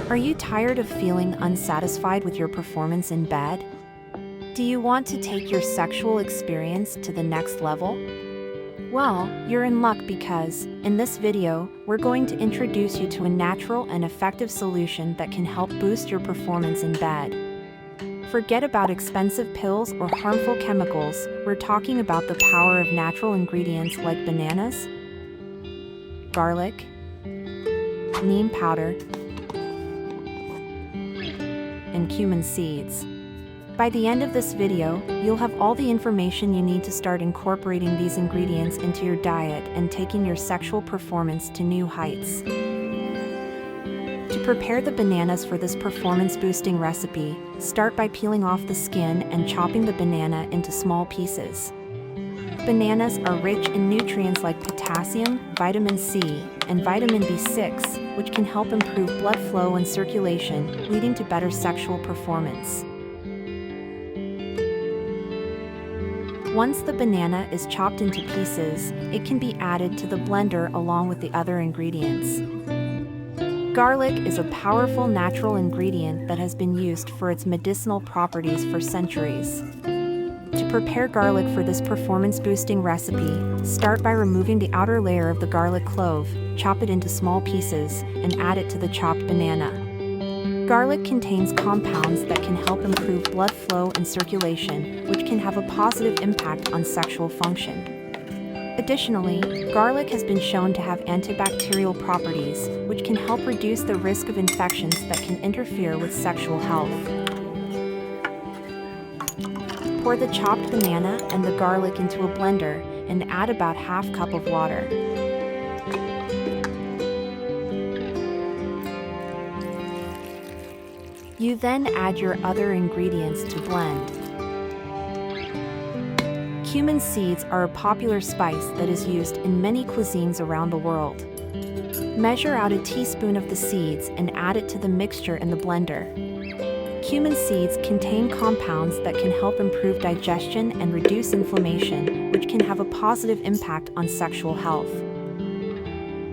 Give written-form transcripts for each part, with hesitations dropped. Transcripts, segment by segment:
Are you tired of feeling unsatisfied with your performance in bed? Do you want to take your sexual experience to the next level? Well, you're in luck because, in this video, we're going to introduce you to a natural and effective solution that can help boost your performance in bed. Forget about expensive pills or harmful chemicals, we're talking about the power of natural ingredients like bananas, garlic, neem powder, and cumin seeds. By the end of this video, you'll have all the information you need to start incorporating these ingredients into your diet and taking your sexual performance to new heights. To prepare the bananas for this performance-boosting recipe, start by peeling off the skin and chopping the banana into small pieces. Bananas are rich in nutrients like potassium, vitamin C, and vitamin B6, which can help improve blood flow and circulation, leading to better sexual performance. Once the banana is chopped into pieces, it can be added to the blender along with the other ingredients. Garlic is a powerful natural ingredient that has been used for its medicinal properties for centuries. To prepare garlic for this performance-boosting recipe, start by removing the outer layer of the garlic clove, chop it into small pieces, and add it to the chopped banana. Garlic contains compounds that can help improve blood flow and circulation, which can have a positive impact on sexual function. Additionally, garlic has been shown to have antibacterial properties, which can help reduce the risk of infections that can interfere with sexual health. Pour the chopped banana and the garlic into a blender and add about half cup of water. You then add your other ingredients to blend. Cumin seeds are a popular spice that is used in many cuisines around the world. Measure out a teaspoon of the seeds and add it to the mixture in the blender. Cumin seeds contain compounds that can help improve digestion and reduce inflammation, which can have a positive impact on sexual health.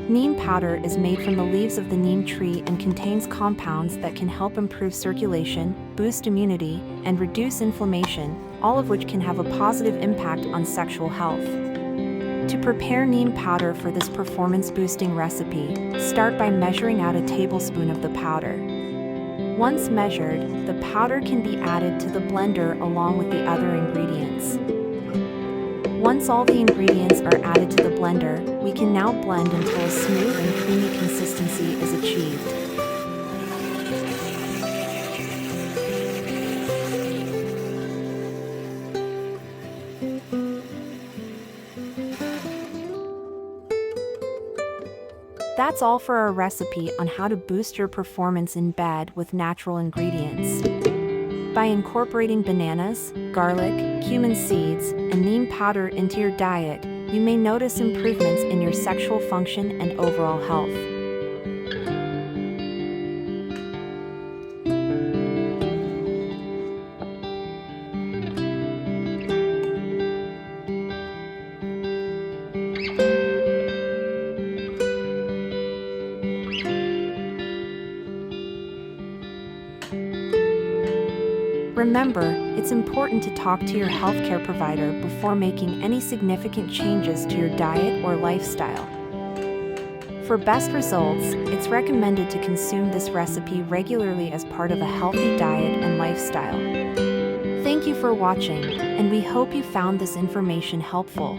Neem powder is made from the leaves of the neem tree and contains compounds that can help improve circulation, boost immunity, and reduce inflammation, all of which can have a positive impact on sexual health. To prepare neem powder for this performance-boosting recipe, start by measuring out a tablespoon of the powder. Once measured, the powder can be added to the blender along with the other ingredients. Once all the ingredients are added to the blender, we can now blend until a smooth and creamy consistency is achieved. That's all for our recipe on how to boost your performance in bed with natural ingredients. By incorporating bananas, garlic, cumin seeds, and neem powder into your diet, you may notice improvements in your sexual function and overall health. Remember, it's important to talk to your healthcare provider before making any significant changes to your diet or lifestyle. For best results, it's recommended to consume this recipe regularly as part of a healthy diet and lifestyle. Thank you for watching, and we hope you found this information helpful.